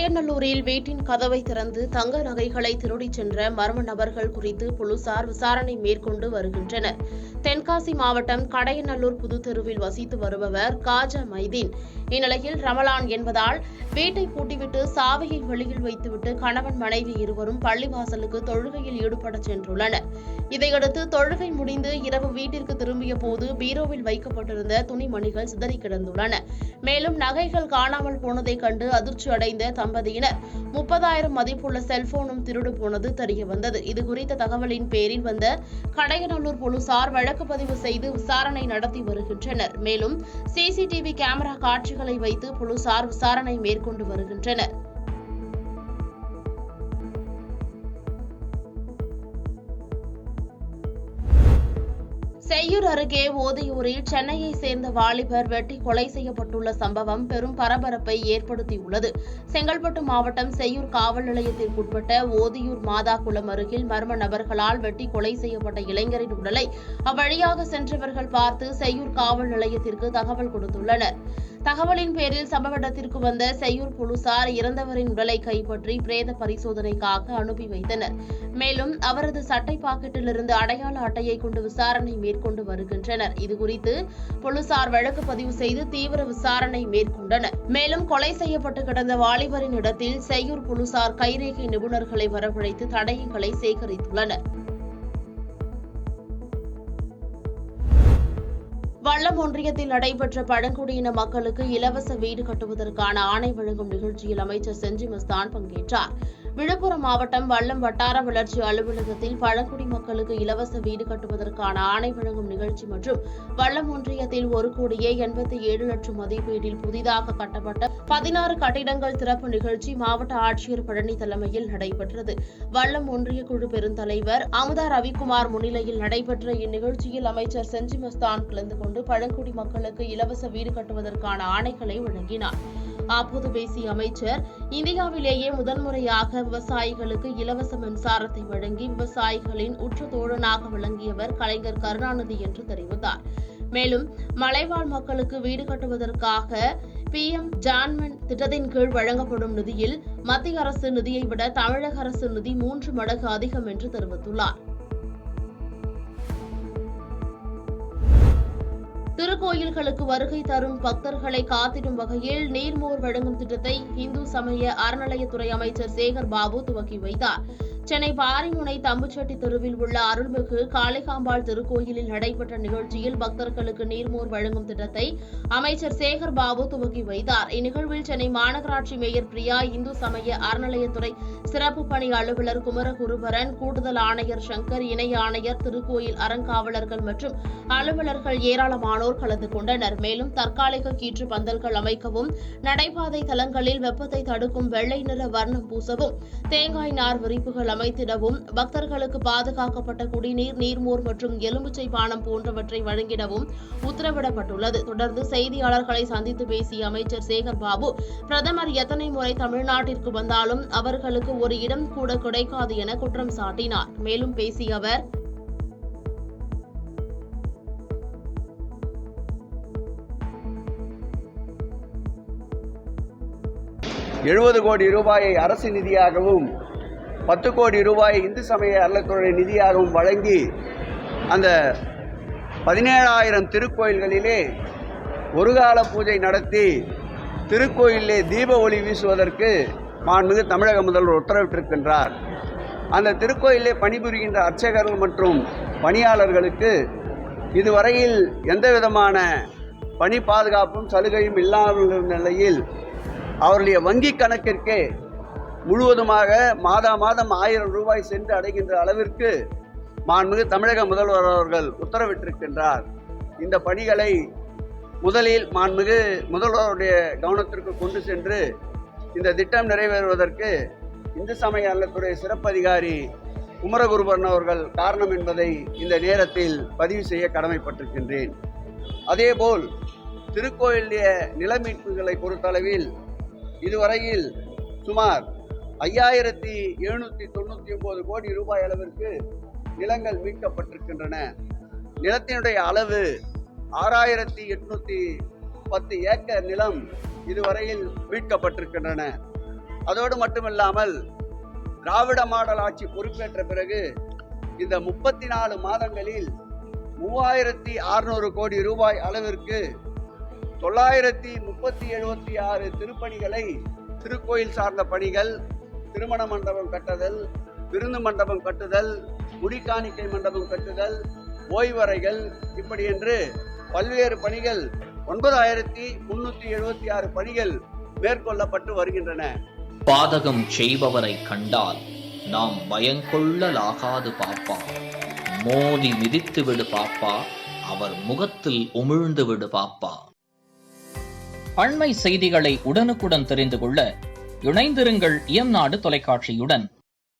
கடையநல்லூரில் வீட்டின் கதவை திறந்து தங்க நகைகளை திருடிச் சென்ற மர்ம நபர்கள் குறித்து போலீசார் விசாரணை மேற்கொண்டு வருகின்றனர். தென்காசி மாவட்டம் கடையநல்லூர் புதுத்தெருவில் வசித்து வருபவர் காஜா மைதீன். இந்நிலையில் ரமலான் என்பதால் வீட்டை பூட்டிவிட்டு சாவியை வெளியில் வைத்துவிட்டு கணவன் மனைவி இருவரும் பள்ளிவாசலுக்கு தொழுகையில் ஈடுபட சென்றுள்ளனர். இதையடுத்து தொழுகை முடிந்து இரவு வீட்டிற்கு திரும்பிய போது பீரோவில் வைக்கப்பட்டிருந்த துணிமணிகள் சிதறி கிடந்துள்ளன. மேலும் நகைகள் காணாமல் போனதை கண்டு அதிர்ச்சி அடைந்த தம்பதியினர் 30,000 மதிப்புள்ள செல்போனும் திருடு போனது தெரியவந்தது. இதுகுறித்த தகவலின் பேரில் வந்த கடையநல்லூர் போலீசார் வழக்கு பதிவு செய்து விசாரணை நடத்தி வருகின்றனர். மேலும் சிசிடிவி கேமரா காட்சிகளை வைத்து போலீசார் விசாரணை மேற்கொண்டு வருகின்றனர். செய்யூர் அருகே ஓதியூரில் சென்னையை சேர்ந்த வாலிபர் வெட்டி கொலை செய்யப்பட்டுள்ள சம்பவம் பெரும் பரபரப்பை ஏற்படுத்தியுள்ளது. செங்கல்பட்டு மாவட்டம் செய்யூர் காவல் நிலையத்திற்குட்பட்ட ஓதியூர் மாதாக்குளம் அருகில் மர்ம நபர்களால் வெட்டி கொலை செய்யப்பட்ட இளைஞரின் உடலை அவ்வழியாக சென்றவர்கள் பார்த்து செய்யூர் காவல் நிலையத்திற்கு தகவல் கொடுத்துள்ளனர். தகவலின் பேரில் சம்பவ இடத்திற்கு வந்த செய்யூர் போலீசார் இறந்தவரின் உடலை கைப்பற்றி பிரேத பரிசோதனைக்காக அனுப்பி வைத்தனர். மேலும் அவரது சட்டை பாக்கெட்டிலிருந்து அடையாள அட்டையை கொண்டு விசாரணை மேற்கொண்டு வருகின்றனர். இதுகுறித்து போலீசார் வழக்கு பதிவு செய்து தீவிர விசாரணை மேற்கொண்டனர். மேலும் கொலை செய்யப்பட்டு கிடந்த வாலிபரின் இடத்தில் செய்யூர் போலீசார் கைரேகை நிபுணர்களை வரவழைத்து தடயங்களை சேகரித்துள்ளனர். வல்லம் ஒன்றியத்தில் நடைபெற்ற பழங்குடியின மக்களுக்கு இலவச வீடு கட்டுவதற்கான ஆணை வழங்கும் நிகழ்ச்சியில் அமைச்சர் செஞ்சி மஸ்தான் பங்கேற்றார். விழுப்புரம் மாவட்டம் வல்லம் வட்டார வளர்ச்சி அலுவலகத்தில் பழங்குடி மக்களுக்கு இலவச வீடு கட்டுவதற்கான ஆணை வழங்கும் நிகழ்ச்சி மற்றும் வல்லம் ஒன்றியத்தில் 1,87,00,000 மதிப்பீட்டில் புதிதாக கட்டப்பட்ட 16 கட்டிடங்கள் திறப்பு நிகழ்ச்சி மாவட்ட ஆட்சியர் பழனி தலைமையில் நடைபெற்றது. வல்லம் ஒன்றிய குழு பெருந்தலைவர் அமுதா ரவிக்குமார் முன்னிலையில் நடைபெற்ற இந்நிகழ்ச்சியில் அமைச்சர் செஞ்சி மஸ்தான் கலந்து கொண்டு பழங்குடி மக்களுக்கு இலவச வீடு கட்டுவதற்கான ஆணைகளை வழங்கினார். அப்போது பேசிய அமைச்சர், இந்தியாவிலேயே முதன்முறையாக விவசாயிகளுக்கு இலவச மின்சாரத்தை வழங்கி விவசாயிகளின் உற்ற தோழனாக விளங்கியவர் கலைஞர் கருணாநிதி என்று தெரிவித்தார். மேலும் மலைவாழ் மக்களுக்கு வீடு கட்டுவதற்காக PM ஜான்மன் திட்டத்தின் கீழ் வழங்கப்படும் நிதியில் மத்திய அரசு நிதியை விட தமிழக அரசு நிதி 3 மடங்கு அதிகம் என்று தெரிவித்துள்ளார். திருக்கோயில்களுக்கு வருகை தரும் பக்தர்களை காத்திடும் வகையில் நீர்மோர் வழங்கும் திட்டத்தை இந்து சமய அறநிலையத்துறை அமைச்சர் சேகர் பாபு துவக்கி வைத்தார். சென்னை பாரிமுனை தம்புச்செட்டி தெருவில் உள்ள அருள்மிகு காளிகாம்பாள் திருக்கோயிலில் நடைபெற்ற நிகழ்ச்சியில் பக்தர்களுக்கு நீர்மோர் வழங்கும் திட்டத்தை அமைச்சர் சேகர் பாபு துவக்கி வைத்தார். இந்நிகழ்வில் சென்னை மாநகராட்சி மேயர் பிரியா, இந்து சமய அறநிலையத்துறை சிறப்பு பணி அலுவலர் குமரகுருபரன், கூடுதல் ஆணையர் சங்கர், இணை ஆணையர், திருக்கோயில் அறங்காவலர்கள் மற்றும் அலுவலர்கள் ஏராளமானோர் கலந்து கொண்டனர். மேலும் தற்காலிக கீற்று பந்தல்கள் அமைக்கவும், நடைபாதை தலங்களில் வெப்பத்தை தடுக்கும் வெள்ளை நிற வர்ணம் பூசவும், தேங்காய் நார் விரிப்புகள் அமைத்திடவும், பக்தர்களுக்கு பாதுகாக்கப்பட்ட குடிநீர், நீர்மோர் மற்றும் எலுமிச்சை பானம் போன்றவற்றை வழங்கிடவும் உத்தரவிடப்பட்டுள்ளது. தொடர்ந்து செய்தியாளர்களை சந்தித்து பேசிய அமைச்சர் சேகர் பாபு, பிரதமர் எத்தனை முறை தமிழ்நாட்டிற்கு வந்தாலும் அவர்களுக்கு ஒரு இடம் கூட கிடைக்காது என குற்றம் சாட்டினார். மேலும் பேசிய அவர், 70 கோடி ரூபாயை அரசு நிதியாகவும் 10 கோடி ரூபாயை இந்து சமய அறநிலையத்துறை நிதியாகவும் வழங்கி அந்த 17,000 திருக்கோயில்களிலே ஒரு கால பூஜை நடத்தி திருக்கோயிலே தீப ஒளி வீசுவதற்கு மாண்புமிகு தமிழக முதல்வர் உத்தரவிட்டிருக்கின்றார். அந்த திருக்கோயிலே பணிபுரிகின்ற அர்ச்சகர்கள் மற்றும் பணியாளர்களுக்கு இதுவரையில் எந்தவிதமான பணி பாதுகாப்பும் சலுகையும் இல்லாமல் இருந்த நிலையில் அவருடைய வங்கி கணக்கிற்கே முழுவதுமாக மாதம் 1000 ரூபாய் சென்று அடைகின்ற அளவிற்கு மாண்புமிகு தமிழக முதல்வர் அவர்கள் உத்தரவிட்டிருக்கின்றார். இந்த பணிகளை முதலில் மாண்புமிகு முதல்வருடைய கவனத்திற்கு கொண்டு சென்று இந்த திட்டம் நிறைவேறுவதற்கு இந்து சமய அறநிலையத்துறை சிறப்பு அதிகாரி குமரகுருபரன் அவர்கள் காரணம் என்பதை இந்த நேரத்தில் பதிவு செய்ய கடமைப்பட்டிருக்கின்றேன். அதேபோல் திருக்கோயிலுடைய நில மீட்புகளை பொறுத்தளவில் இதுவரையில் சுமார் 5,799 கோடி ரூபாய் அளவிற்கு நிலங்கள் மீட்கப்பட்டிருக்கின்றன. நிலத்தினுடைய அளவு 6,810 ஏக்கர் நிலம் இதுவரையில் மீட்கப்பட்டிருக்கின்றன. அதோடு மட்டுமில்லாமல் திராவிட மாடல் ஆட்சி பொறுப்பேற்ற பிறகு இந்த 34 மாதங்களில் 3600 கோடி ரூபாய் அளவிற்கு 976 திருப்பணிகளை, திருக்கோயில் சார்ந்த பணிகள், திருமண மண்டபம் கட்டுதல், விருந்து மண்டபம் கட்டுதல், முடிக்காணிக்கை மண்டபம் கட்டுதல், ஓய்வறைகள், இப்படி என்று பல்வேறு பணிகள் 9376 பணிகள் மேற்கொள்ளப்பட்டு வருகின்றன. பாதகம் செய்பவரை கண்டால் நாம் பயங்கொள்ளலாகாது பாப்பா, மோதி மிதித்து விடு பாப்பா, அவர் முகத்தில் உமிழ்ந்து விடு பாப்பா. அண்மை செய்திகளை உடனுக்குடன் தெரிந்து கொள்ள இணைந்திருங்கள் இயம்நாடு தொலைக்காட்சியுடன்.